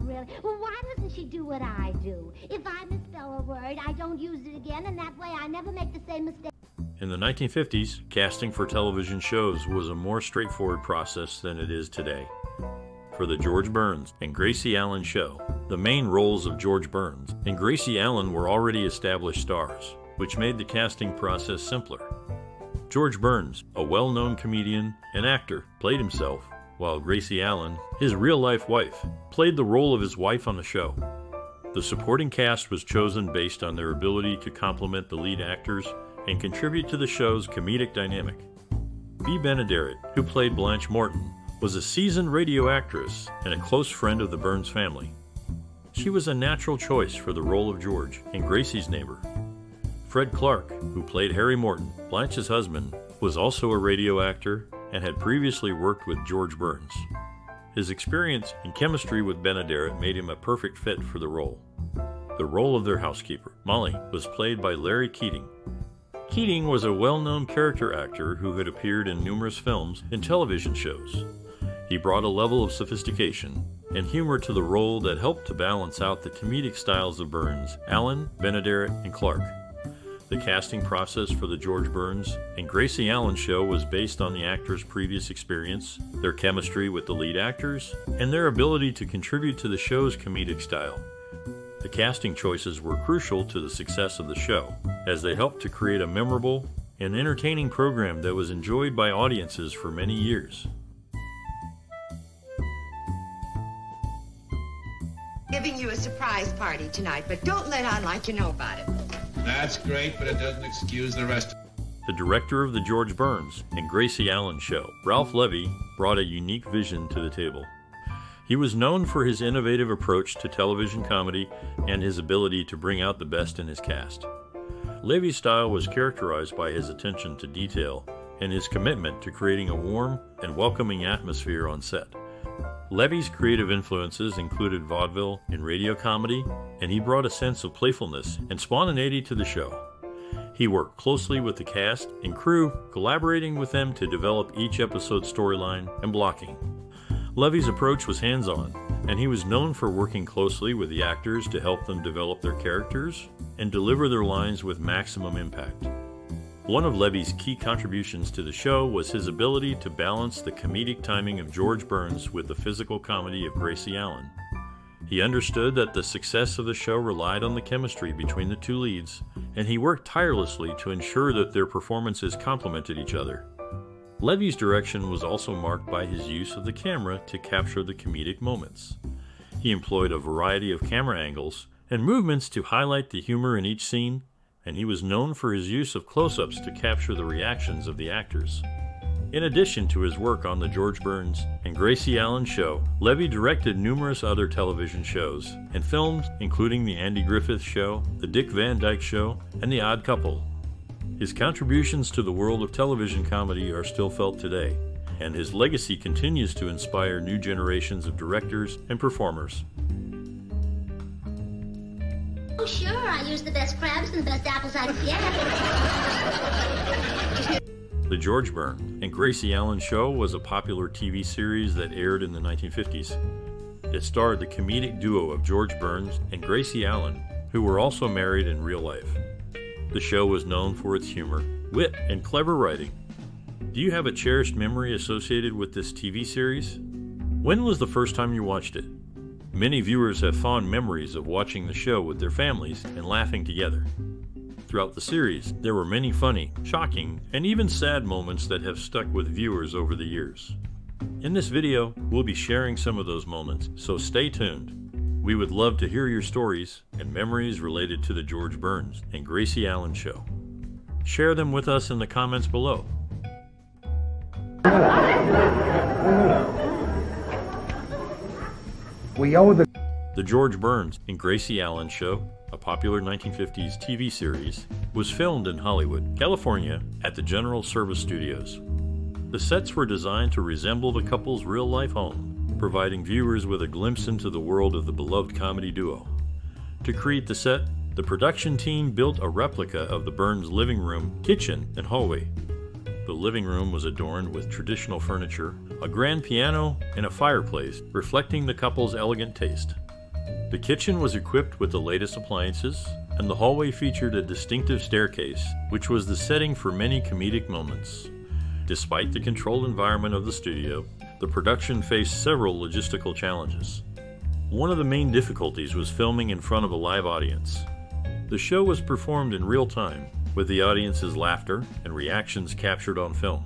really? Well, why doesn't she do what I do? If I misspell a word, I don't use it again, and that way I never make the same mistake. In the 1950s, casting for television shows was a more straightforward process than it is today. For the George Burns and Gracie Allen show, the main roles of George Burns and Gracie Allen were already established stars, which made the casting process simpler. George Burns, a well-known comedian and actor, played himself, while Gracie Allen, his real-life wife, played the role of his wife on the show. The supporting cast was chosen based on their ability to complement the lead actors and contribute to the show's comedic dynamic. Bea Benaderet, who played Blanche Morton, was a seasoned radio actress and a close friend of the Burns family. She was a natural choice for the role of George and Gracie's neighbor. Fred Clark, who played Harry Morton, Blanche's husband, was also a radio actor and had previously worked with George Burns. His experience and chemistry with Benaderet made him a perfect fit for the role. The role of their housekeeper, Molly, was played by Larry Keating. Keating was a well-known character actor who had appeared in numerous films and television shows. He brought a level of sophistication and humor to the role that helped to balance out the comedic styles of Burns, Allen, Benaderet, and Clark. The casting process for the George Burns and Gracie Allen show was based on the actors' previous experience, their chemistry with the lead actors, and their ability to contribute to the show's comedic style. The casting choices were crucial to the success of the show, as they helped to create a memorable and entertaining program that was enjoyed by audiences for many years. Giving you a surprise party tonight, but don't let on like you know about it. That's great, but it doesn't excuse the rest. The director of the George Burns and Gracie Allen show, Rolfe Levy, brought a unique vision to the table. He was known for his innovative approach to television comedy and his ability to bring out the best in his cast. Levy's style was characterized by his attention to detail and his commitment to creating a warm and welcoming atmosphere on set. Levy's creative influences included vaudeville and radio comedy, and he brought a sense of playfulness and spontaneity to the show. He worked closely with the cast and crew, collaborating with them to develop each episode's storyline and blocking. Levy's approach was hands-on, and he was known for working closely with the actors to help them develop their characters and deliver their lines with maximum impact. One of Levy's key contributions to the show was his ability to balance the comedic timing of George Burns with the physical comedy of Gracie Allen. He understood that the success of the show relied on the chemistry between the two leads, and he worked tirelessly to ensure that their performances complemented each other. Levy's direction was also marked by his use of the camera to capture the comedic moments. He employed a variety of camera angles and movements to highlight the humor in each scene, and he was known for his use of close-ups to capture the reactions of the actors. In addition to his work on the George Burns and Gracie Allen show, Levy directed numerous other television shows and films, including The Andy Griffith Show, The Dick Van Dyke Show, and The Odd Couple. His contributions to the world of television comedy are still felt today, and his legacy continues to inspire new generations of directors and performers. Oh, sure, I use the best crabs and the best apples I can get. The George Burns and Gracie Allen show was a popular TV series that aired in the 1950s. It starred the comedic duo of George Burns and Gracie Allen, who were also married in real life. The show was known for its humor, wit, and clever writing. Do you have a cherished memory associated with this TV series? When was the first time you watched it? Many viewers have fond memories of watching the show with their families and laughing together. Throughout the series, there were many funny, shocking, and even sad moments that have stuck with viewers over the years. In this video, we'll be sharing some of those moments, so stay tuned. We would love to hear your stories and memories related to the George Burns and Gracie Allen show. Share them with us in the comments below. The George Burns and Gracie Allen show, a popular 1950s TV series, was filmed in Hollywood, California at the General Service Studios. The sets were designed to resemble the couple's real-life home, providing viewers with a glimpse into the world of the beloved comedy duo. To create the set, the production team built a replica of the Burns' living room, kitchen, and hallway. The living room was adorned with traditional furniture, a grand piano, and a fireplace, reflecting the couple's elegant taste. The kitchen was equipped with the latest appliances, and the hallway featured a distinctive staircase, which was the setting for many comedic moments. Despite the controlled environment of the studio, the production faced several logistical challenges. One of the main difficulties was filming in front of a live audience. The show was performed in real time, with the audience's laughter and reactions captured on film.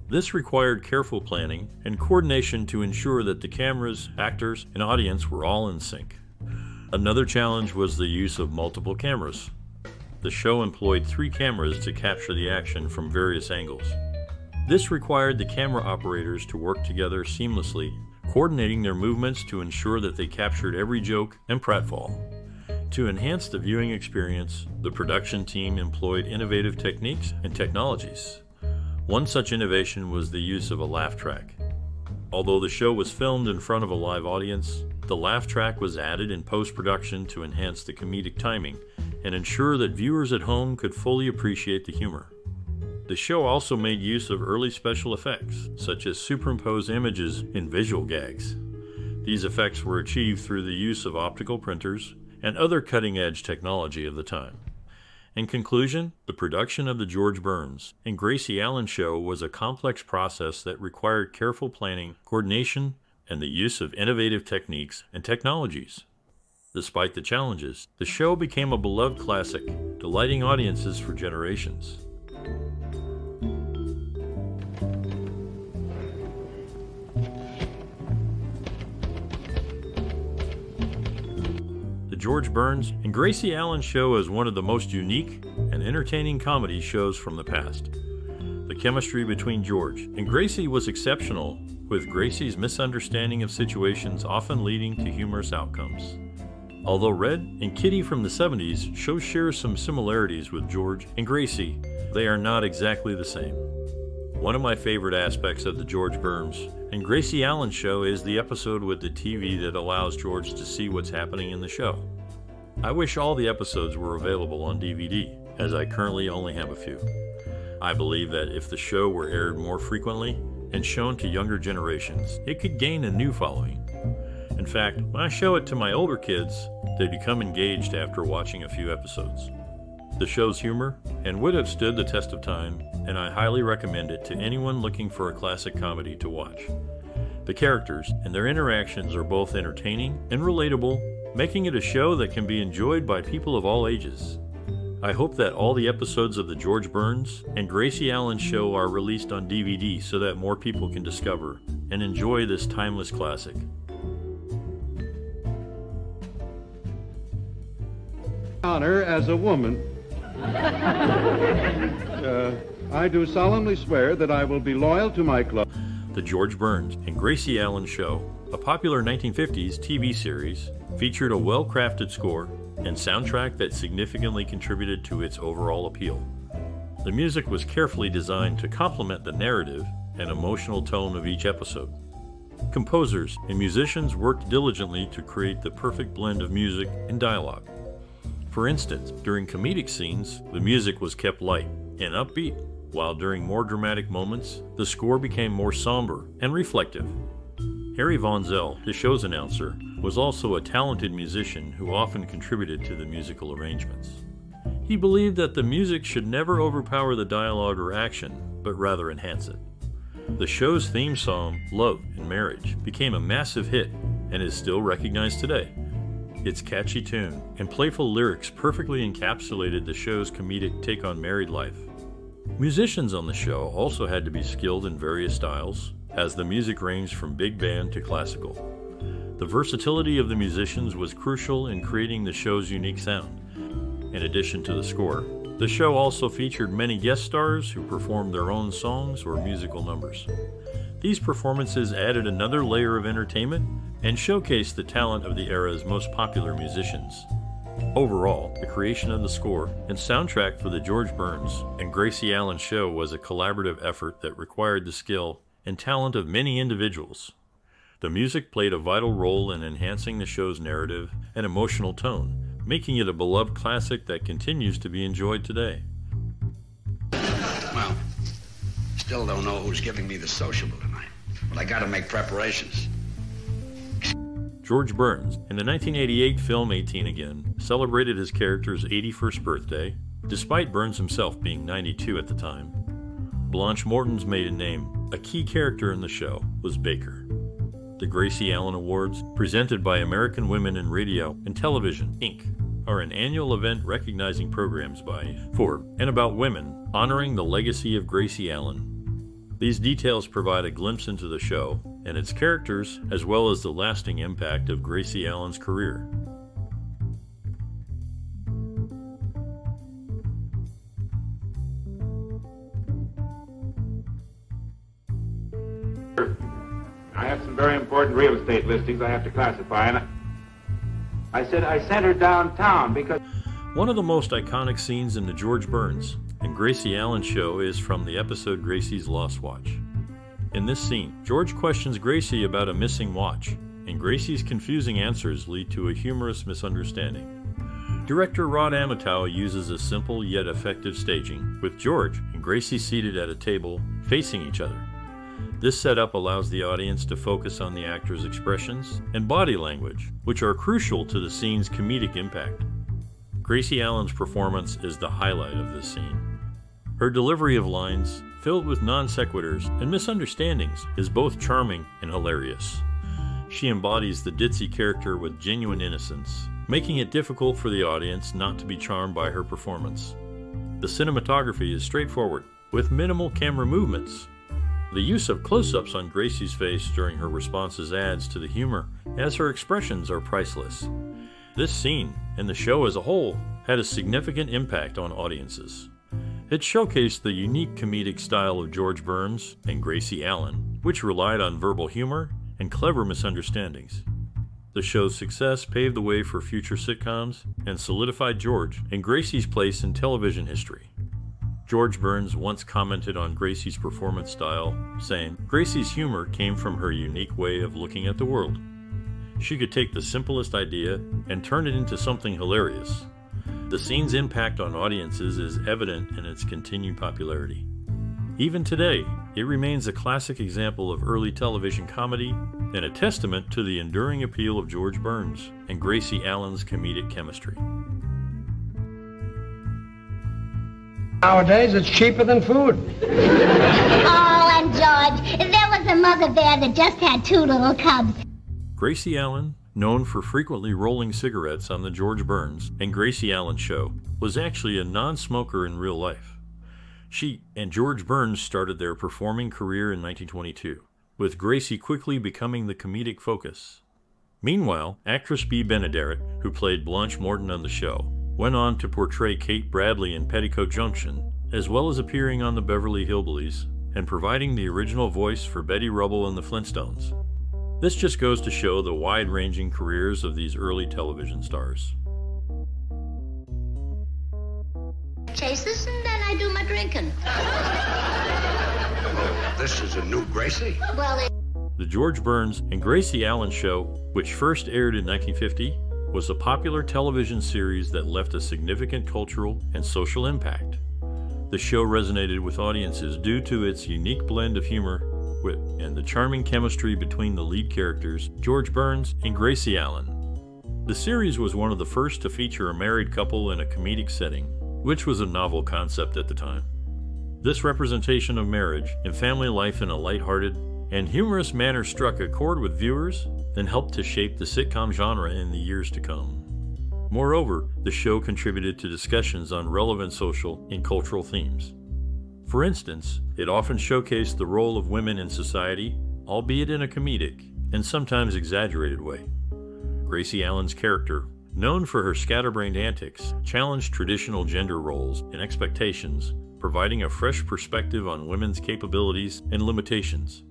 This required careful planning and coordination to ensure that the cameras, actors, and audience were all in sync. Another challenge was the use of multiple cameras. The show employed 3 cameras to capture the action from various angles. This required the camera operators to work together seamlessly, coordinating their movements to ensure that they captured every joke and pratfall. To enhance the viewing experience, the production team employed innovative techniques and technologies. One such innovation was the use of a laugh track. Although the show was filmed in front of a live audience, the laugh track was added in post-production to enhance the comedic timing and ensure that viewers at home could fully appreciate the humor. The show also made use of early special effects, such as superimposed images in visual gags. These effects were achieved through the use of optical printers and other cutting-edge technology of the time. In conclusion, the production of the George Burns and Gracie Allen show was a complex process that required careful planning, coordination, and the use of innovative techniques and technologies. Despite the challenges, the show became a beloved classic, delighting audiences for generations. The George Burns and Gracie Allen show is one of the most unique and entertaining comedy shows from the past. The chemistry between George and Gracie was exceptional, with Gracie's misunderstanding of situations often leading to humorous outcomes. Although Red and Kitty from the 70s show share some similarities with George and Gracie, they are not exactly the same. One of my favorite aspects of the George Burns and Gracie Allen show is the episode with the TV that allows George to see what's happening in the show. I wish all the episodes were available on DVD, as I currently only have a few. I believe that if the show were aired more frequently and shown to younger generations, it could gain a new following. In fact, when I show it to my older kids, they become engaged after watching a few episodes. The show's humor and wit have stood the test of time, and I highly recommend it to anyone looking for a classic comedy to watch. The characters and their interactions are both entertaining and relatable, making it a show that can be enjoyed by people of all ages. I hope that all the episodes of the George Burns and Gracie Allen show are released on DVD so that more people can discover and enjoy this timeless classic. Honor as a woman. I do solemnly swear that I will be loyal to my club. The George Burns and Gracie Allen Show, a popular 1950s TV series, featured a well-crafted score and soundtrack that significantly contributed to its overall appeal. The music was carefully designed to complement the narrative and emotional tone of each episode. Composers and musicians worked diligently to create the perfect blend of music and dialogue. For instance, during comedic scenes, the music was kept light and upbeat, while during more dramatic moments, the score became more somber and reflective. Harry Von Zell, the show's announcer, was also a talented musician who often contributed to the musical arrangements. He believed that the music should never overpower the dialogue or action, but rather enhance it. The show's theme song, Love and Marriage, became a massive hit and is still recognized today. Its catchy tune and playful lyrics perfectly encapsulated the show's comedic take on married life. Musicians on the show also had to be skilled in various styles, as the music ranged from big band to classical. The versatility of the musicians was crucial in creating the show's unique sound. In addition to the score, the show also featured many guest stars who performed their own songs or musical numbers. These performances added another layer of entertainment and showcased the talent of the era's most popular musicians. Overall, the creation of the score and soundtrack for the George Burns and Gracie Allen show was a collaborative effort that required the skill and talent of many individuals. The music played a vital role in enhancing the show's narrative and emotional tone, making it a beloved classic that continues to be enjoyed today. Well, still don't know who's giving me the sociable tonight, but I gotta make preparations. George Burns, in the 1988 film 18 Again, celebrated his character's 81st birthday, despite Burns himself being 92 at the time. Blanche Morton's maiden name, a key character in the show, was Baker. The Gracie Allen Awards, presented by American Women in Radio and Television, Inc., are an annual event recognizing programs by, for, and about women, honoring the legacy of Gracie Allen. These details provide a glimpse into the show and its characters, as well as the lasting impact of Gracie Allen's career. I have some very important real estate listings I have to classify, and I said I sent her downtown because... One of the most iconic scenes in the George Burns and Gracie Allen show is from the episode Gracie's Lost Watch. In this scene, George questions Gracie about a missing watch, and Gracie's confusing answers lead to a humorous misunderstanding. Director Rod Amatow uses a simple yet effective staging, with George and Gracie seated at a table facing each other. This setup allows the audience to focus on the actor's expressions and body language, which are crucial to the scene's comedic impact. Gracie Allen's performance is the highlight of this scene. Her delivery of lines, filled with non sequiturs and misunderstandings, is both charming and hilarious. She embodies the ditzy character with genuine innocence, making it difficult for the audience not to be charmed by her performance. The cinematography is straightforward, with minimal camera movements. The use of close-ups on Gracie's face during her responses adds to the humor, as her expressions are priceless. This scene, and the show as a whole, had a significant impact on audiences. It showcased the unique comedic style of George Burns and Gracie Allen, which relied on verbal humor and clever misunderstandings. The show's success paved the way for future sitcoms and solidified George and Gracie's place in television history. George Burns once commented on Gracie's performance style, saying, "Gracie's humor came from her unique way of looking at the world. She could take the simplest idea and turn it into something hilarious." The scene's impact on audiences is evident in its continued popularity. Even today, it remains a classic example of early television comedy and a testament to the enduring appeal of George Burns and Gracie Allen's comedic chemistry. Nowadays, it's cheaper than food. Oh, and George, there was a mother bear that just had 2 little cubs. Gracie Allen, known for frequently rolling cigarettes on the George Burns and Gracie Allen show, was actually a non-smoker in real life. She and George Burns started their performing career in 1922, with Gracie quickly becoming the comedic focus. Meanwhile, actress Bea Benaderet, who played Blanche Morton on the show, went on to portray Kate Bradley in Petticoat Junction, as well as appearing on the Beverly Hillbillies and providing the original voice for Betty Rubble in the Flintstones. This just goes to show the wide-ranging careers of these early television stars. Chases, and then I do my drinking. This is a new Gracie. Well, The George Burns and Gracie Allen show, which first aired in 1950, was a popular television series that left a significant cultural and social impact. The show resonated with audiences due to its unique blend of humor, wit, and the charming chemistry between the lead characters, George Burns and Gracie Allen. The series was one of the first to feature a married couple in a comedic setting, which was a novel concept at the time. This representation of marriage and family life in a lighthearted and humorous manner struck a chord with viewers and helped to shape the sitcom genre in the years to come. Moreover, the show contributed to discussions on relevant social and cultural themes. For instance, it often showcased the role of women in society, albeit in a comedic and sometimes exaggerated way. Gracie Allen's character, known for her scatterbrained antics, challenged traditional gender roles and expectations, providing a fresh perspective on women's capabilities and limitations.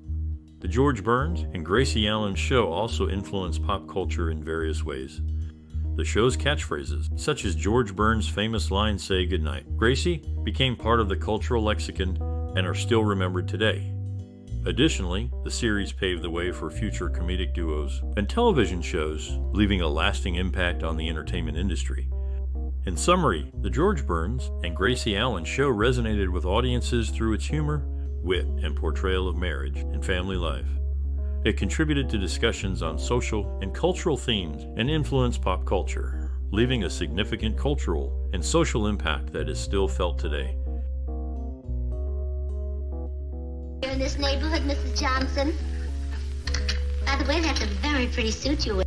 The George Burns and Gracie Allen show also influenced pop culture in various ways. The show's catchphrases, such as George Burns' famous line, "Say goodnight, Gracie," became part of the cultural lexicon and are still remembered today. Additionally, the series paved the way for future comedic duos and television shows, leaving a lasting impact on the entertainment industry. In summary, the George Burns and Gracie Allen show resonated with audiences through its humor, wit, and portrayal of marriage and family life. It contributed to discussions on social and cultural themes and influenced pop culture, leaving a significant cultural and social impact that is still felt today. You're in this neighborhood, Mrs. Jantzen? By the way, that's a very pretty suit you wear.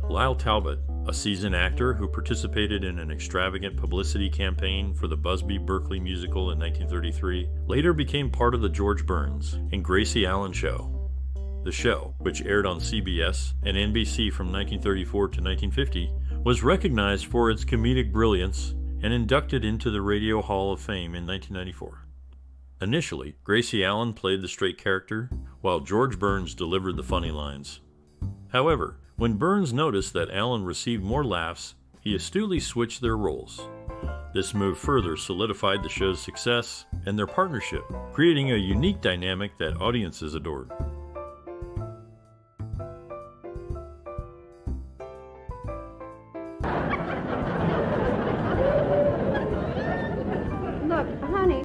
Lyle Talbot, a seasoned actor who participated in an extravagant publicity campaign for the Busby Berkeley musical in 1933, later became part of the George Burns and Gracie Allen Show. The show, which aired on CBS and NBC from 1934 to 1950, was recognized for its comedic brilliance and inducted into the Radio Hall of Fame in 1994. Initially, Gracie Allen played the straight character, while George Burns delivered the funny lines. However, when Burns noticed that Allen received more laughs, he astutely switched their roles. This move further solidified the show's success and their partnership, creating a unique dynamic that audiences adored. Look, honey.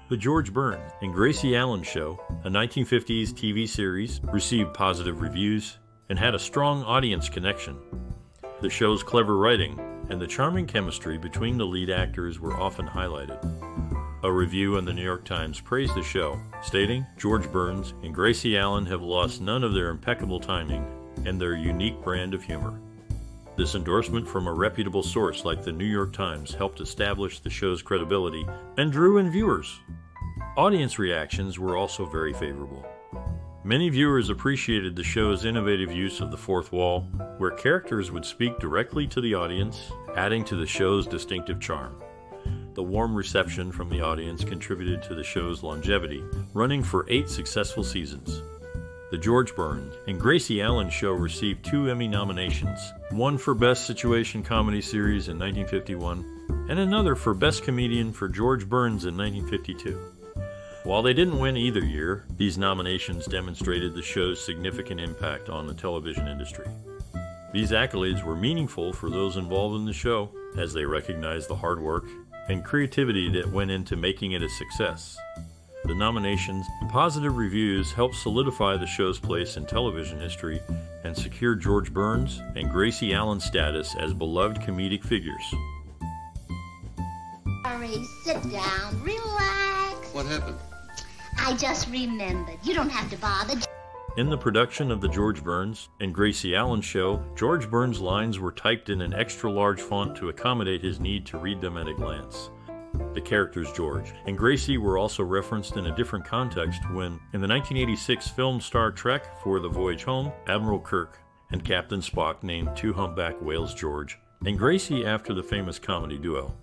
The George Burns and Gracie Allen Show, a 1950s TV series, received positive reviews and had a strong audience connection. The show's clever writing and the charming chemistry between the lead actors were often highlighted. A review in the New York Times praised the show, stating, "George Burns and Gracie Allen have lost none of their impeccable timing and their unique brand of humor." This endorsement from a reputable source like the New York Times helped establish the show's credibility and drew in viewers. Audience reactions were also very favorable. Many viewers appreciated the show's innovative use of the fourth wall, where characters would speak directly to the audience, adding to the show's distinctive charm. The warm reception from the audience contributed to the show's longevity, running for 8 successful seasons. The George Burns and Gracie Allen Show received 2 Emmy nominations, one for Best Situation Comedy Series in 1951, and another for Best Comedian for George Burns in 1952. While they didn't win either year, these nominations demonstrated the show's significant impact on the television industry. These accolades were meaningful for those involved in the show, as they recognized the hard work and creativity that went into making it a success. The nominations and positive reviews helped solidify the show's place in television history and secure George Burns and Gracie Allen's status as beloved comedic figures. Hurry, sit down, relax. What happened? I just remembered. You don't have to bother. In the production of the George Burns and Gracie Allen Show, George Burns' lines were typed in an extra-large font to accommodate his need to read them at a glance. The characters George and Gracie were also referenced in a different context when, in the 1986 film Star Trek For the Voyage Home, Admiral Kirk and Captain Spock named 2 humpback whales George and Gracie after the famous comedy duo.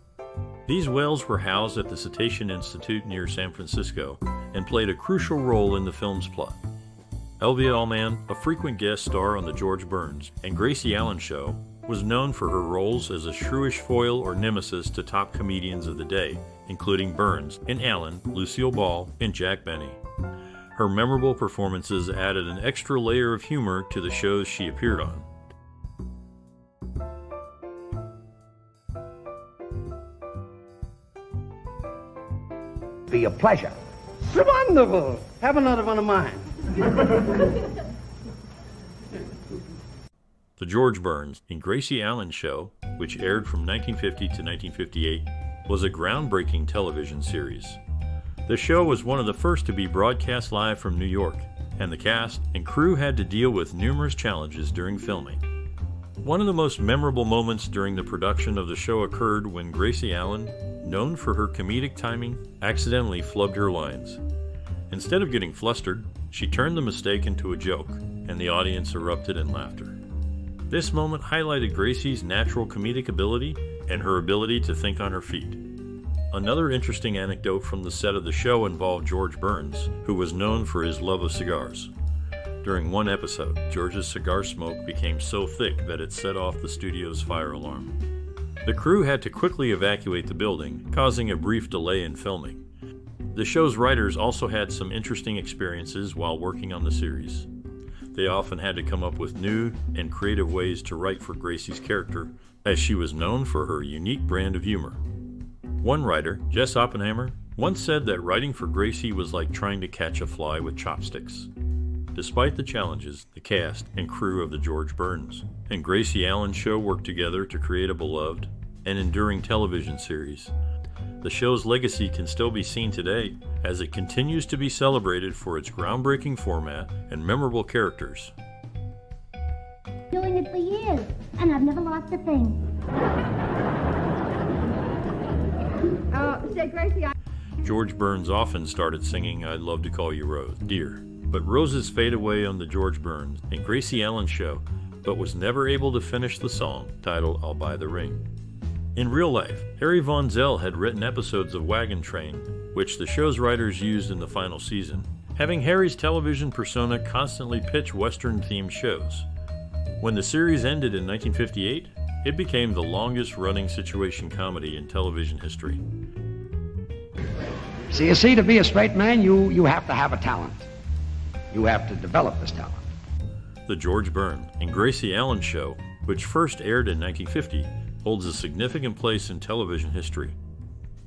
These whales were housed at the Cetacean Institute near San Francisco and played a crucial role in the film's plot. Elvia Allman, a frequent guest star on the George Burns and Gracie Allen Show, was known for her roles as a shrewish foil or nemesis to top comedians of the day, including Burns and Allen, Lucille Ball, and Jack Benny. Her memorable performances added an extra layer of humor to the shows she appeared on. Be a pleasure. Wonderful! Have another one of mine. The George Burns and Gracie Allen Show, which aired from 1950 to 1958, was a groundbreaking television series. The show was one of the first to be broadcast live from New York, and the cast and crew had to deal with numerous challenges during filming. One of the most memorable moments during the production of the show occurred when Gracie Allen, known for her comedic timing, accidentally flubbed her lines. Instead of getting flustered, she turned the mistake into a joke, and the audience erupted in laughter. This moment highlighted Gracie's natural comedic ability and her ability to think on her feet. Another interesting anecdote from the set of the show involved George Burns, who was known for his love of cigars. During one episode, George's cigar smoke became so thick that it set off the studio's fire alarm. The crew had to quickly evacuate the building, causing a brief delay in filming. The show's writers also had some interesting experiences while working on the series. They often had to come up with new and creative ways to write for Gracie's character, as she was known for her unique brand of humor. One writer, Jess Oppenheimer, once said that writing for Gracie was like trying to catch a fly with chopsticks. Despite the challenges, the cast and crew of The George Burns and Gracie Allen Show worked together to create a beloved and enduring television series. The show's legacy can still be seen today as it continues to be celebrated for its groundbreaking format and memorable characters. Doing it for years, and I've never lost a thing. Say, Gracie, George Burns often started singing "I'd Love to Call You Rose, Dear," but roses fade away on The George Burns and Gracie Allen Show, but was never able to finish the song titled "I'll Buy the Ring." In real life, Harry Von Zell had written episodes of Wagon Train, which the show's writers used in the final season, having Harry's television persona constantly pitch Western-themed shows. When the series ended in 1958, it became the longest-running situation comedy in television history. So you see, to be a straight man, you have to have a talent. You have to develop this talent. The George Burns and Gracie Allen Show, which first aired in 1950, holds a significant place in television history.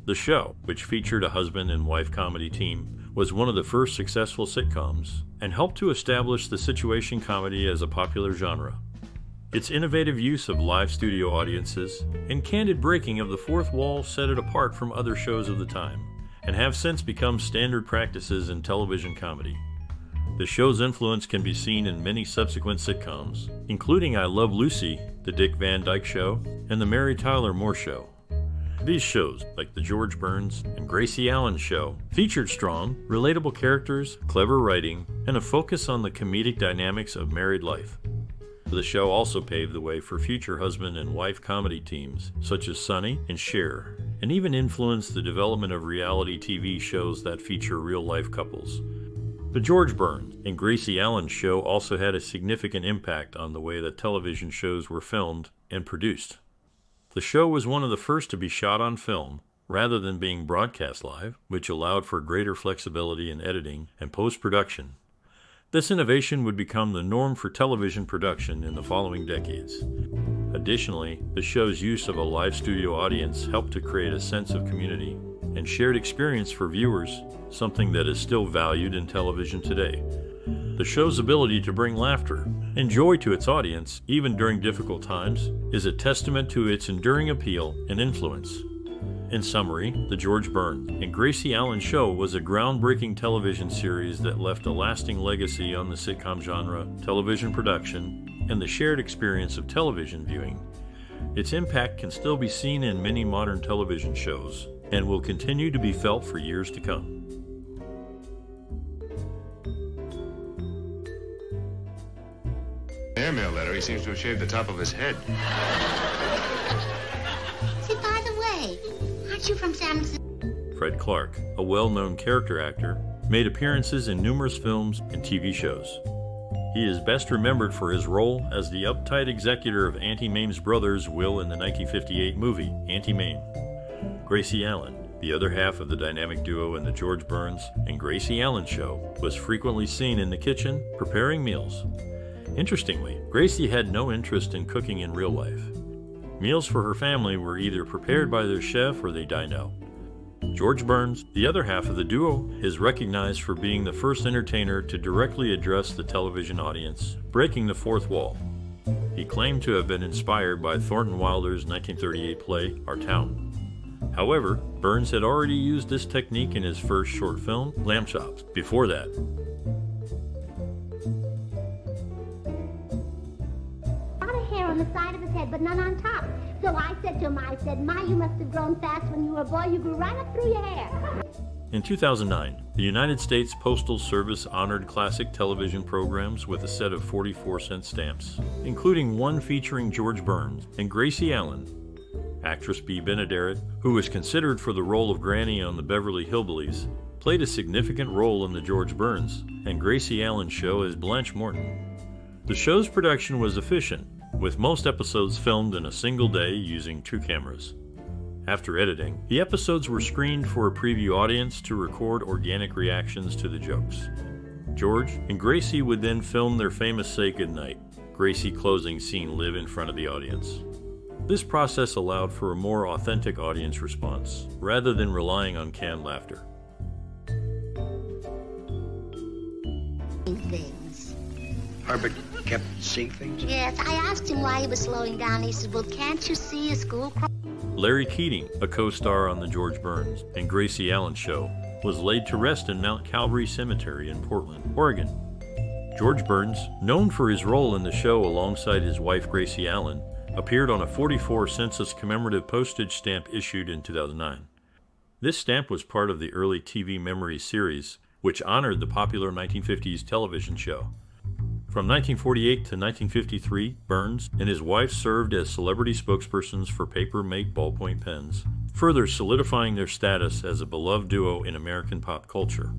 The show, which featured a husband and wife comedy team, was one of the first successful sitcoms and helped to establish the situation comedy as a popular genre. Its innovative use of live studio audiences and candid breaking of the fourth wall set it apart from other shows of the time, and have since become standard practices in television comedy. The show's influence can be seen in many subsequent sitcoms, including I Love Lucy, The Dick Van Dyke Show, and The Mary Tyler Moore Show. These shows, like The George Burns and Gracie Allen Show, featured strong, relatable characters, clever writing, and a focus on the comedic dynamics of married life. The show also paved the way for future husband and wife comedy teams, such as Sonny and Cher, and even influenced the development of reality TV shows that feature real-life couples. The George Burns and Gracie Allen Show also had a significant impact on the way that television shows were filmed and produced. The show was one of the first to be shot on film, rather than being broadcast live, which allowed for greater flexibility in editing and post-production. This innovation would become the norm for television production in the following decades. Additionally, the show's use of a live studio audience helped to create a sense of community and shared experience for viewers, something that is still valued in television today. The show's ability to bring laughter and joy to its audience, even during difficult times, is a testament to its enduring appeal and influence. In summary, The George Burns and Gracie Allen Show was a groundbreaking television series that left a lasting legacy on the sitcom genre, television production, and the shared experience of television viewing. Its impact can still be seen in many modern television shows and will continue to be felt for years to come. Airmail letter, he seems to have shaved the top of his head. Say, by the way, aren't you from San Francisco? Fred Clark, a well-known character actor, made appearances in numerous films and TV shows. He is best remembered for his role as the uptight executor of Auntie Mame's brother's will in the 1958 movie, Auntie Mame. Gracie Allen, the other half of the dynamic duo in The George Burns and Gracie Allen Show, was frequently seen in the kitchen preparing meals. Interestingly, Gracie had no interest in cooking in real life. Meals for her family were either prepared by their chef or they dined out. George Burns, the other half of the duo, is recognized for being the first entertainer to directly address the television audience, breaking the fourth wall. He claimed to have been inspired by Thornton Wilder's 1938 play, Our Town. However, Burns had already used this technique in his first short film, Lamb Chops, before that. On the side of his head, but none on top. So I said to him, "Ma, you must have grown fast when you were a boy. You grew right up through your hair." In 2009, the United States Postal Service honored classic television programs with a set of 44-cent stamps, including one featuring George Burns and Gracie Allen. Actress Bea Benaderet, who was considered for the role of Granny on the Beverly Hillbillies, played a significant role in The George Burns and Gracie Allen Show as Blanche Morton. The show's production was efficient, with most episodes filmed in a single day using 2 cameras. After editing, the episodes were screened for a preview audience to record organic reactions to the jokes. George and Gracie would then film their famous Say Goodnight, Gracie closing scene live in front of the audience. This process allowed for a more authentic audience response, rather than relying on canned laughter. Things. Herbert kept seeing things? Yes, I asked him why he was slowing down. He said, well, can't you see a school cross? Larry Keating, a co-star on The George Burns and Gracie Allen Show, was laid to rest in Mount Calvary Cemetery in Portland, Oregon. George Burns, known for his role in the show alongside his wife Gracie Allen, appeared on a 44 census commemorative postage stamp issued in 2009. This stamp was part of the early TV Memories series, which honored the popular 1950s television show. From 1948 to 1953, Burns and his wife served as celebrity spokespersons for Paper-Mate ballpoint pens, further solidifying their status as a beloved duo in American pop culture.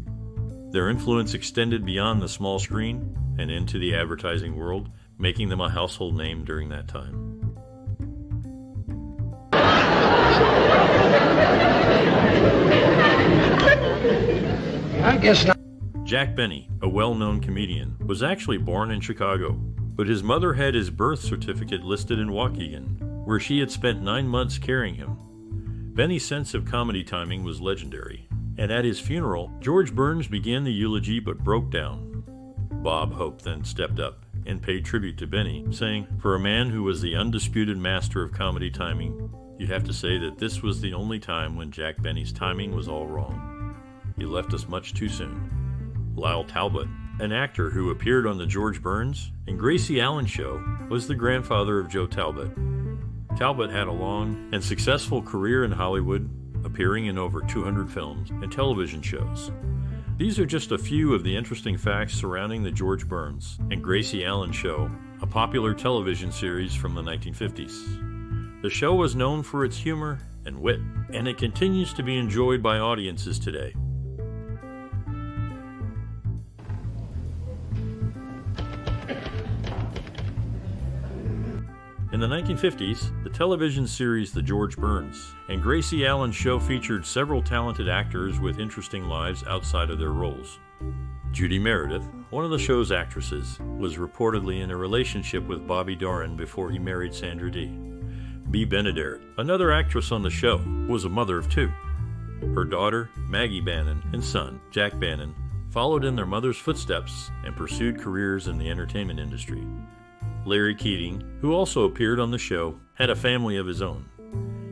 Their influence extended beyond the small screen and into the advertising world, making them a household name during that time. I guess not. Jack Benny, a well-known comedian, was actually born in Chicago, but his mother had his birth certificate listed in Waukegan, where she had spent 9 months carrying him. Benny's sense of comedy timing was legendary, and at his funeral, George Burns began the eulogy but broke down. Bob Hope then stepped up and paid tribute to Benny, saying, "For a man who was the undisputed master of comedy timing, you have to say that this was the only time when Jack Benny's timing was all wrong. He left us much too soon." Lyle Talbot, an actor who appeared on The George Burns and Gracie Allen Show, was the grandfather of Joe Talbot. Talbot had a long and successful career in Hollywood, appearing in over 200 films and television shows. These are just a few of the interesting facts surrounding The George Burns and Gracie Allen Show, a popular television series from the 1950s. The show was known for its humor and wit, and it continues to be enjoyed by audiences today. In the 1950s, the television series The George Burns and Gracie Allen Show featured several talented actors with interesting lives outside of their roles. Judi Meredith, one of the show's actresses, was reportedly in a relationship with Bobby Darin before he married Sandra Dee. Bea Benaderet, another actress on the show, was a mother of 2. Her daughter, Maggie Bannon, and son, Jack Bannon, followed in their mother's footsteps and pursued careers in the entertainment industry. Larry Keating, who also appeared on the show, had a family of his own.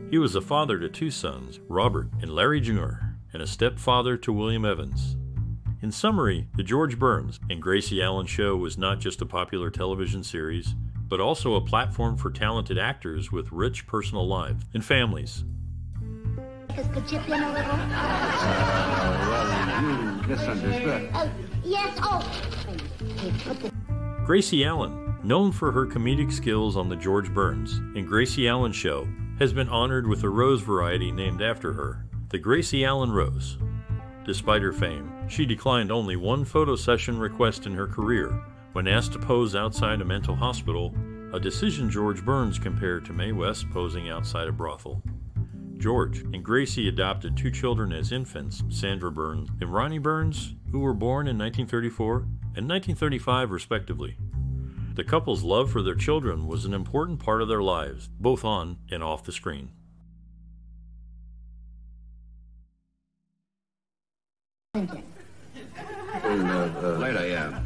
He was a father to 2 sons, Robert and Larry Jr., and a stepfather to William Evans. In summary, The George Burns and Gracie Allen Show was not just a popular television series, but also a platform for talented actors with rich personal lives and families. Could chip in a little? Well, you misunderstood. Yes, Gracie Allen, known for her comedic skills on The George Burns and Gracie Allen Show, has been honored with a rose variety named after her, the Gracie Allen Rose. Despite her fame, she declined only one photo session request in her career when asked to pose outside a mental hospital, a decision George Burns compared to Mae West posing outside a brothel. George and Gracie adopted 2 children as infants, Sandra Burns and Ronnie Burns, who were born in 1934 and 1935 respectively. The couple's love for their children was an important part of their lives, both on and off the screen. Later, yeah.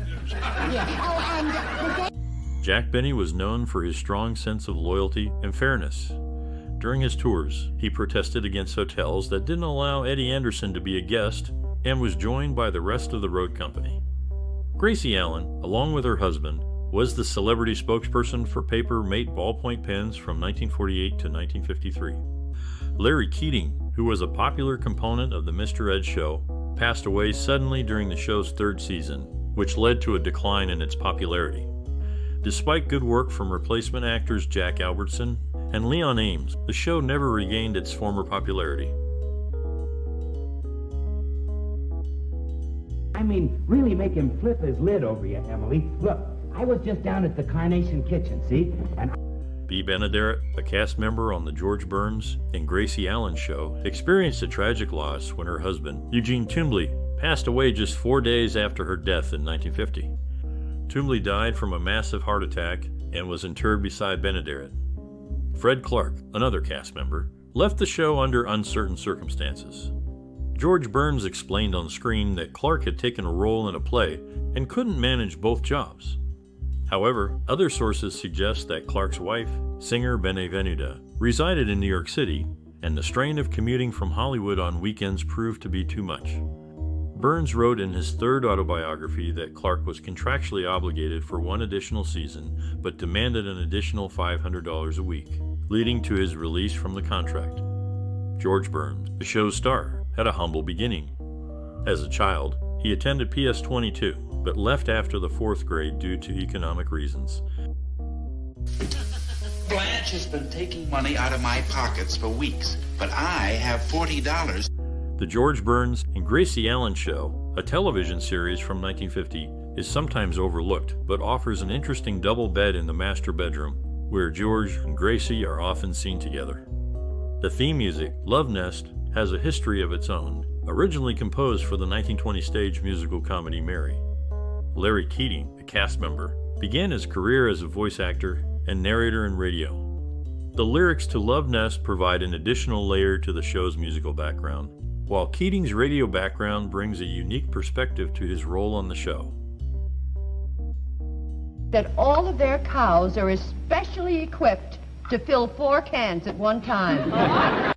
Jack Benny was known for his strong sense of loyalty and fairness. During his tours, he protested against hotels that didn't allow Eddie Anderson to be a guest and was joined by the rest of the road company. Gracie Allen, along with her husband, was the celebrity spokesperson for Paper-Mate ballpoint pens from 1948 to 1953. Larry Keating, who was a popular component of the Mr. Ed Show, passed away suddenly during the show's 3rd season, which led to a decline in its popularity. Despite good work from replacement actors Jack Albertson and Leon Ames, the show never regained its former popularity. I mean, really make him flip his lid over you, Emily. Look, I was just down at the Carnation Kitchen, see? And Bea Benaderet, a cast member on The George Burns and Gracie Allen Show, experienced a tragic loss when her husband, Eugene Tumbley, passed away just 4 days after her death in 1950. Tumbley died from a massive heart attack and was interred beside Benaderet. Fred Clark, another cast member, left the show under uncertain circumstances. George Burns explained on screen that Clark had taken a role in a play and couldn't manage both jobs. However, other sources suggest that Clark's wife, singer Benevenuta, resided in New York City, and the strain of commuting from Hollywood on weekends proved to be too much. Burns wrote in his third autobiography that Clark was contractually obligated for one additional season, but demanded an additional $500 a week, leading to his release from the contract. George Burns, the show's star, had a humble beginning. As a child, he attended PS 22, but left after the 4th grade due to economic reasons. Blanche has been taking money out of my pockets for weeks, but I have $40. The George Burns and Gracie Allen Show, a television series from 1950, is sometimes overlooked, but offers an interesting double bed in the master bedroom, where George and Gracie are often seen together. The theme music, Love Nest, has a history of its own, originally composed for the 1920 stage musical comedy Mary. Larry Keating, a cast member, began his career as a voice actor and narrator in radio. The lyrics to Love Nest provide an additional layer to the show's musical background, while Keating's radio background brings a unique perspective to his role on the show. That all of their cows are especially equipped to fill 4 cans at one time.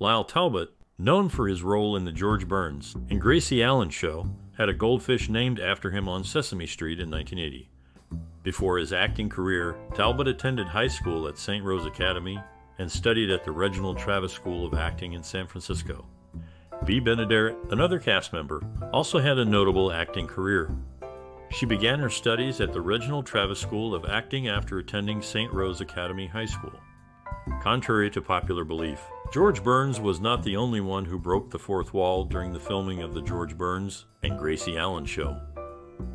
Lyle Talbot, known for his role in the George Burns and Gracie Allen Show, had a goldfish named after him on Sesame Street in 1980. Before his acting career, Talbot attended high school at St. Rose Academy and studied at the Reginald Travis School of Acting in San Francisco. Bea Benaderet, another cast member, also had a notable acting career. She began her studies at the Reginald Travis School of Acting after attending St. Rose Academy High School. Contrary to popular belief, George Burns was not the only one who broke the fourth wall during the filming of the George Burns and Gracie Allen Show.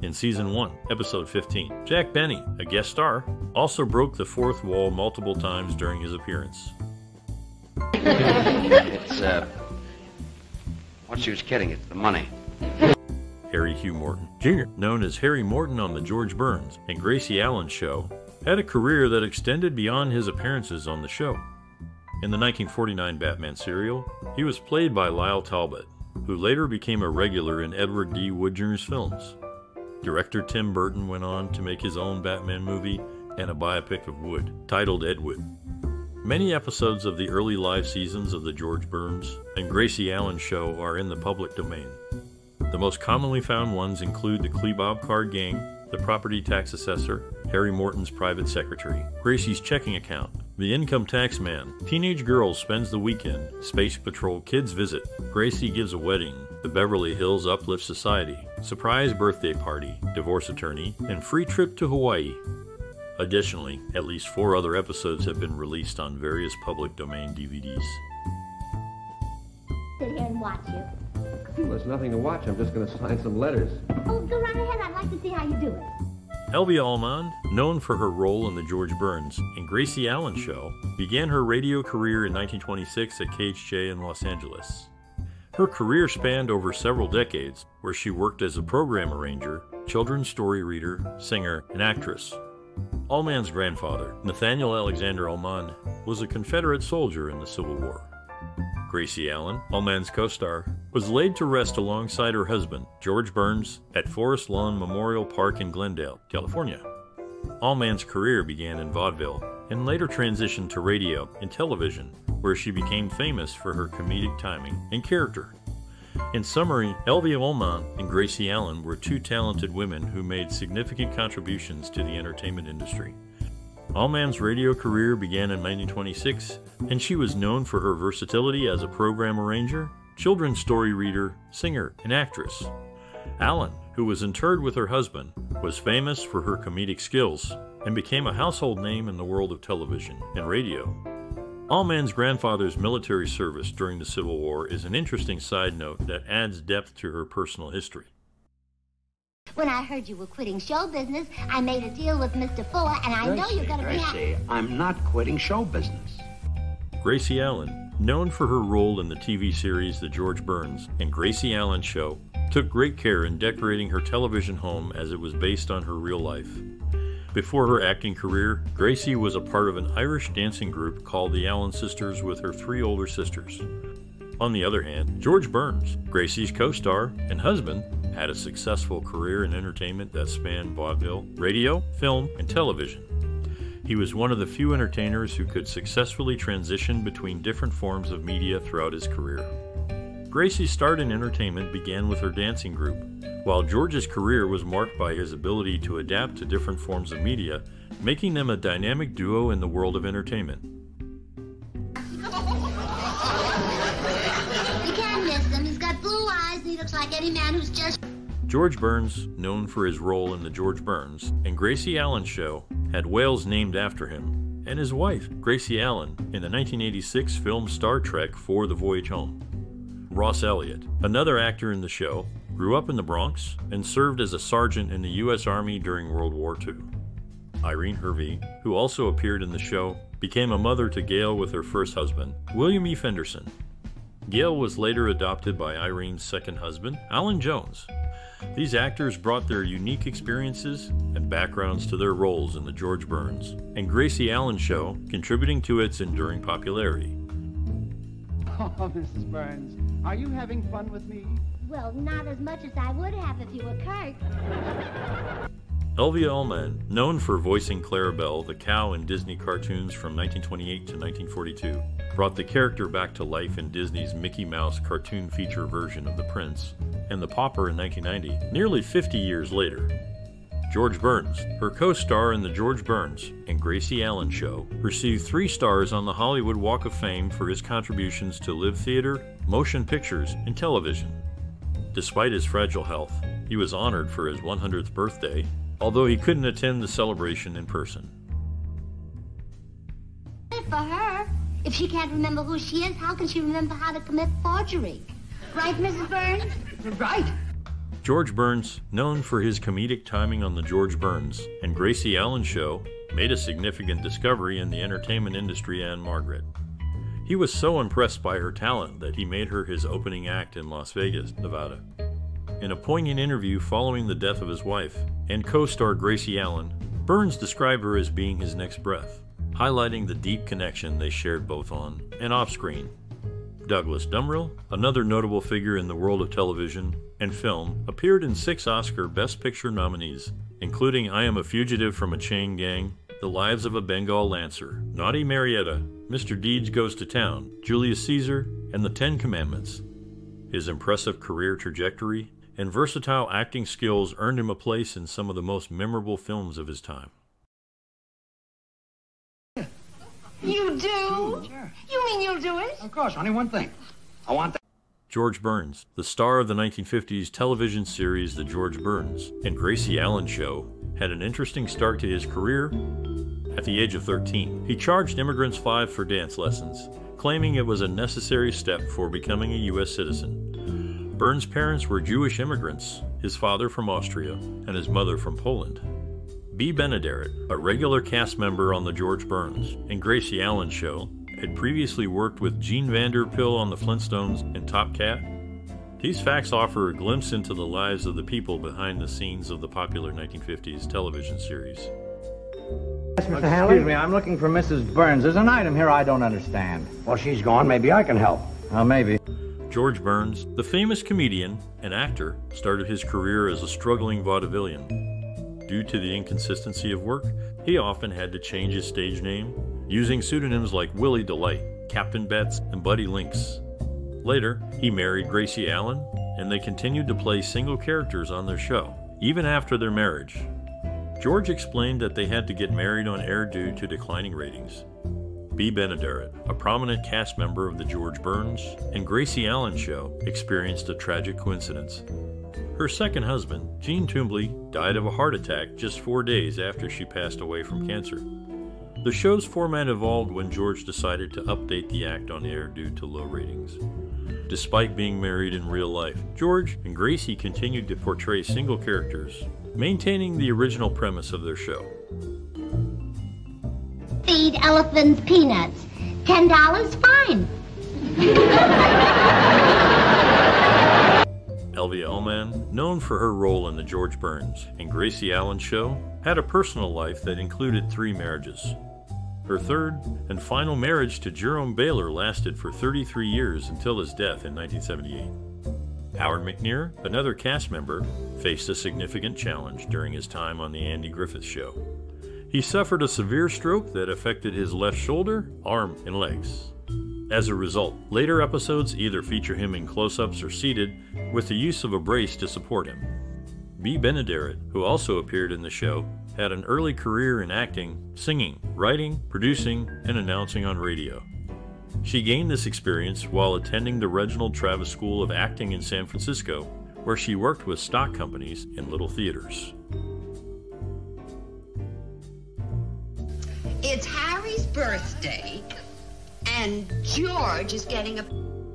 In Season 1, Episode 15, Jack Benny, a guest star, also broke the fourth wall multiple times during his appearance. It's, what she was kidding, it's the money. Harry Hugh Morton, Jr., known as Harry Morton on the George Burns and Gracie Allen Show, had a career that extended beyond his appearances on the show. In the 1949 Batman serial, he was played by Lyle Talbot, who later became a regular in Edward D. Wood Jr.'s films. Director Tim Burton went on to make his own Batman movie and a biopic of Wood, titled Ed Wood. Many episodes of the early live seasons of the George Burns and Gracie Allen Show are in the public domain. The most commonly found ones include the Klebob Card Gang, the property tax assessor, Harry Morton's private secretary, Gracie's checking account, the income tax man, Teenage Girl Spends the Weekend, Space Patrol Kids Visit, Gracie Gives a Wedding, the Beverly Hills Uplift Society, Surprise Birthday Party, Divorce Attorney, and Free Trip to Hawaii. Additionally, at least 4 other episodes have been released on various public domain DVDs. Sit here and watch you. Well, there's nothing to watch. I'm just going to sign some letters. Oh, go right ahead. I'd like to see how you do it. Elvia Allman, known for her role in the George Burns and Gracie Allen Show, began her radio career in 1926 at KHJ in Los Angeles. Her career spanned over several decades, where she worked as a program arranger, children's story reader, singer, and actress. Allman's grandfather, Nathaniel Alexander Allman, was a Confederate soldier in the Civil War. Gracie Allen, Allman's co-star, was laid to rest alongside her husband, George Burns, at Forest Lawn Memorial Park in Glendale, California. Allman's career began in vaudeville and later transitioned to radio and television, where she became famous for her comedic timing and character. In summary, Elvia Allman and Gracie Allen were 2 talented women who made significant contributions to the entertainment industry. Allman's radio career began in 1926, and she was known for her versatility as a program arranger, children's story reader, singer, and actress. Allen, who was interred with her husband, was famous for her comedic skills and became a household name in the world of television and radio. Allman's grandfather's military service during the Civil War is an interesting side note that adds depth to her personal history. When I heard you were quitting show business, I made a deal with Mr. Fuller, and I know you're going to be... Gracie, I'm not quitting show business. Gracie Allen, known for her role in the TV series The George Burns and Gracie Allen Show, took great care in decorating her television home as it was based on her real life. Before her acting career, Gracie was a part of an Irish dancing group called the Allen Sisters with her 3 older sisters. On the other hand, George Burns, Gracie's co-star and husband, had a successful career in entertainment that spanned vaudeville, radio, film, and television. He was one of the few entertainers who could successfully transition between different forms of media throughout his career. Gracie's start in entertainment began with her dancing group, while George's career was marked by his ability to adapt to different forms of media, making them a dynamic duo in the world of entertainment. You can't miss him. He's got blue eyes and he looks like any man who's just... George Burns, known for his role in The George Burns and Gracie Allen Show, had whales named after him, and his wife, Gracie Allen, in the 1986 film Star Trek For the Voyage Home. Ross Elliott, another actor in the show, grew up in the Bronx and served as a sergeant in the U.S. Army during World War II. Irene Hervey, who also appeared in the show, became a mother to Gail with her first husband, William E. Fenderson. Gail was later adopted by Irene's second husband, Alan Jones. These actors brought their unique experiences and backgrounds to their roles in The George Burns and Gracie Allen Show, contributing to its enduring popularity. Oh, Mrs. Burns, are you having fun with me? Well, not as much as I would have if you were Kurt. Elvia Ullman, known for voicing Clarabelle the cow in Disney cartoons from 1928 to 1942, brought the character back to life in Disney's Mickey Mouse cartoon feature version of The Prince and the Pauper in 1990, nearly 50 years later. George Burns, her co-star in The George Burns and Gracie Allen Show, received 3 stars on the Hollywood Walk of Fame for his contributions to live theater, motion pictures, and television. Despite his fragile health, he was honored for his 100th birthday, although he couldn't attend the celebration in person. For her, if she can't remember who she is, how can she remember how to commit forgery? Right, Mrs. Burns? Right. George Burns, known for his comedic timing on The George Burns and Gracie Allen Show, made a significant discovery in the entertainment industry and Margaret. He was so impressed by her talent that he made her his opening act in Las Vegas, Nevada. In a poignant interview following the death of his wife and co-star Gracie Allen, Burns described her as being his next breath, highlighting the deep connection they shared both on and off-screen. Douglas Dumrell, another notable figure in the world of television and film, appeared in 6 Oscar Best Picture nominees, including I Am a Fugitive from a Chain Gang, The Lives of a Bengal Lancer, Naughty Marietta, Mr. Deeds Goes to Town, Julius Caesar, and The 10 Commandments. His impressive career trajectory and versatile acting skills earned him a place in some of the most memorable films of his time. You do? Sure. You mean you'll do it? Of course, only one thing. I want that. George Burns, the star of the 1950s television series The George Burns and Gracie Allen Show, had an interesting start to his career. At the age of 13, he charged immigrants 5 for dance lessons, claiming it was a necessary step for becoming a U.S. citizen. Burns' parents were Jewish immigrants, his father from Austria and his mother from Poland. Bea Benaderet, a regular cast member on The George Burns and Gracie Allen Show, had previously worked with Gene Vanderpil on The Flintstones and Top Cat. These facts offer a glimpse into the lives of the people behind the scenes of the popular 1950s television series. Mr. Hanley? Excuse me, I'm looking for Mrs. Burns. There's an item here I don't understand. Well, she's gone. Maybe I can help. Maybe. George Burns, the famous comedian and actor, started his career as a struggling vaudevillian. Due to the inconsistency of work, he often had to change his stage name, using pseudonyms like Willie Delight, Captain Betts, and Buddy Lynx. Later, he married Gracie Allen, and they continued to play single characters on their show, even after their marriage. George explained that they had to get married on air due to declining ratings. Bea Benaderet, a prominent cast member of The George Burns and Gracie Allen Show, experienced a tragic coincidence. Her second husband, Gene Tumbley, died of a heart attack just 4 days after she passed away from cancer. The show's format evolved when George decided to update the act on air due to low ratings. Despite being married in real life, George and Gracie continued to portray single characters, maintaining the original premise of their show. Feed elephants peanuts. $10, fine. Elvia Ullman, known for her role in The George Burns and Gracie Allen Show, had a personal life that included 3 marriages. Her third and final marriage to Jerome Baylor lasted for 33 years until his death in 1978. Howard McNear, another cast member, faced a significant challenge during his time on The Andy Griffith Show. He suffered a severe stroke that affected his left shoulder, arm, and legs. As a result, later episodes either feature him in close-ups or seated, with the use of a brace to support him. Bea Benaderet, who also appeared in the show, had an early career in acting, singing, writing, producing, and announcing on radio. She gained this experience while attending the Reginald Travis School of Acting in San Francisco, where she worked with stock companies in little theaters. It's Harry's birthday, and George is getting a...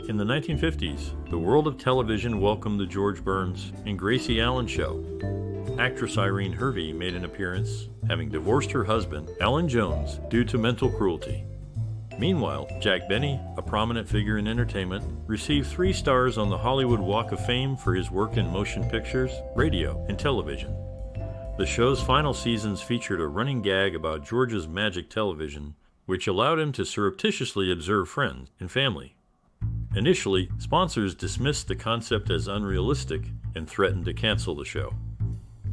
In the 1950s, the world of television welcomed the George Burns and Gracie Allen Show. Actress Irene Hervey made an appearance, having divorced her husband, Alan Jones, due to mental cruelty. Meanwhile, Jack Benny, a prominent figure in entertainment, received 3 stars on the Hollywood Walk of Fame for his work in motion pictures, radio, and television. The show's final seasons featured a running gag about George's magic television, which allowed him to surreptitiously observe friends and family. Initially, sponsors dismissed the concept as unrealistic and threatened to cancel the show.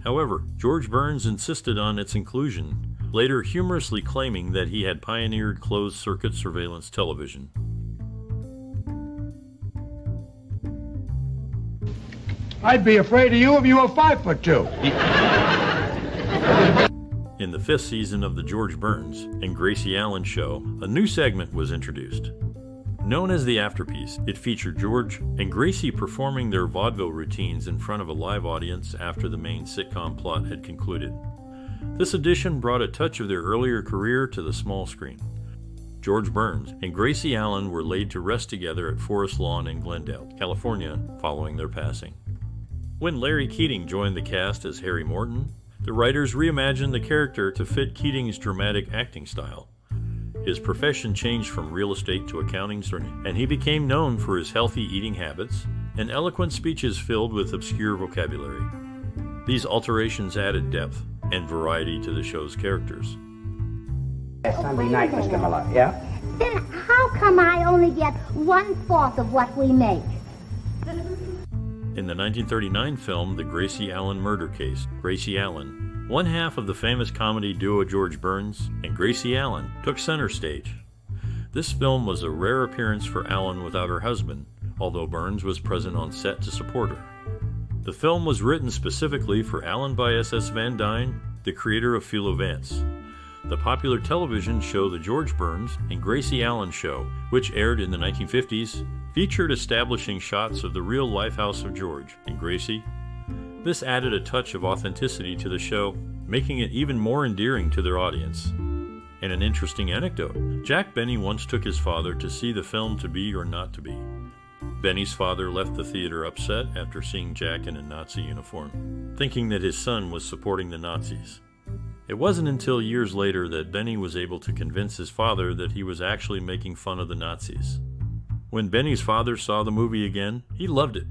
However, George Burns insisted on its inclusion, later humorously claiming that he had pioneered closed-circuit surveillance television. I'd be afraid of you if you were 5'2". In the 5th season of The George Burns and Gracie Allen Show, a new segment was introduced. Known as the Afterpiece, it featured George and Gracie performing their vaudeville routines in front of a live audience after the main sitcom plot had concluded. This edition brought a touch of their earlier career to the small screen. George Burns and Gracie Allen were laid to rest together at Forest Lawn in Glendale, California, following their passing. When Larry Keating joined the cast as Harry Morton, the writers reimagined the character to fit Keating's dramatic acting style. His profession changed from real estate to accounting, and he became known for his healthy eating habits and eloquent speeches filled with obscure vocabulary. These alterations added depth and variety to the show's characters. Sunday night, Mr. Miller, yeah? Then how come I only get 1/4 of what we make? In the 1939 film The Gracie Allen Murder Case, Gracie Allen, one half of the famous comedy duo George Burns and Gracie Allen, took center stage. This film was a rare appearance for Allen without her husband, although Burns was present on set to support her. The film was written specifically for Allen by S.S. Van Dyne, the creator of Philo Vance. The popular television show The George Burns and Gracie Allen Show, which aired in the 1950s, featured establishing shots of the real-life house of George and Gracie. This added a touch of authenticity to the show, making it even more endearing to their audience. And an interesting anecdote, Jack Benny once took his father to see the film To Be or Not to Be. Benny's father left the theater upset after seeing Jack in a Nazi uniform, thinking that his son was supporting the Nazis. It wasn't until years later that Benny was able to convince his father that he was actually making fun of the Nazis. When Benny's father saw the movie again, he loved it.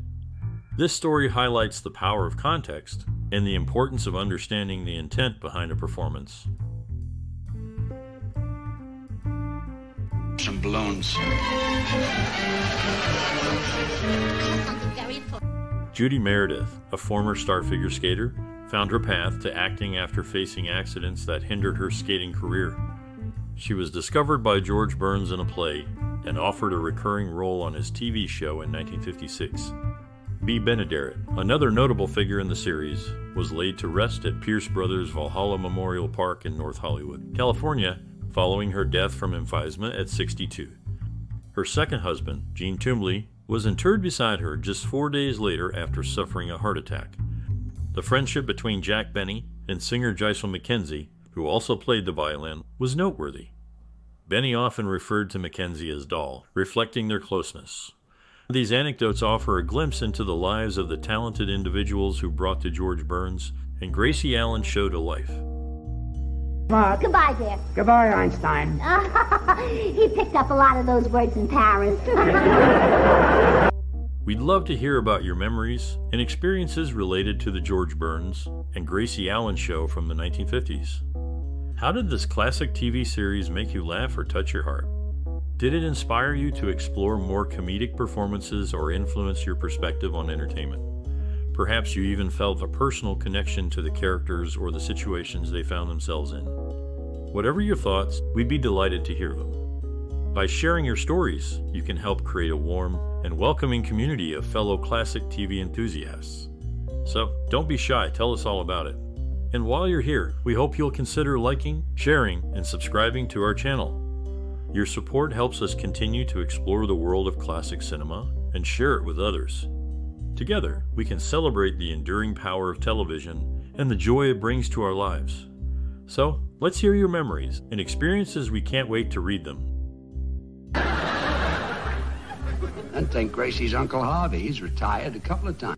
This story highlights the power of context and the importance of understanding the intent behind a performance. Some balloons. Judi Meredith, a former star figure skater, found her path to acting after facing accidents that hindered her skating career. She was discovered by George Burns in a play and offered a recurring role on his TV show in 1956. Bea Benaderet, another notable figure in the series, was laid to rest at Pierce Brothers Valhalla Memorial Park in North Hollywood, California, following her death from emphysema at 62. Her second husband, Gene Tumley, was interred beside her just 4 days later after suffering a heart attack. The friendship between Jack Benny and singer Giselle McKenzie, who also played the violin, was noteworthy. Benny often referred to McKenzie as Doll, reflecting their closeness. These anecdotes offer a glimpse into the lives of the talented individuals who brought the George Burns and Gracie Allen Show to life. Goodbye, dear. Goodbye, Einstein. He picked up a lot of those words in Paris. We'd love to hear about your memories and experiences related to the George Burns and Gracie Allen Show from the 1950s. How did this classic TV series make you laugh or touch your heart? Did it inspire you to explore more comedic performances or influence your perspective on entertainment? Perhaps you even felt a personal connection to the characters or the situations they found themselves in. Whatever your thoughts, we'd be delighted to hear them. By sharing your stories, you can help create a warm and welcoming community of fellow classic TV enthusiasts. So don't be shy, tell us all about it. And while you're here, we hope you'll consider liking, sharing, and subscribing to our channel. Your support helps us continue to explore the world of classic cinema and share it with others. Together, we can celebrate the enduring power of television and the joy it brings to our lives. So, let's hear your memories and experiences. We can't wait to read them. And take Gracie's Uncle Harvey. He's retired a couple of times.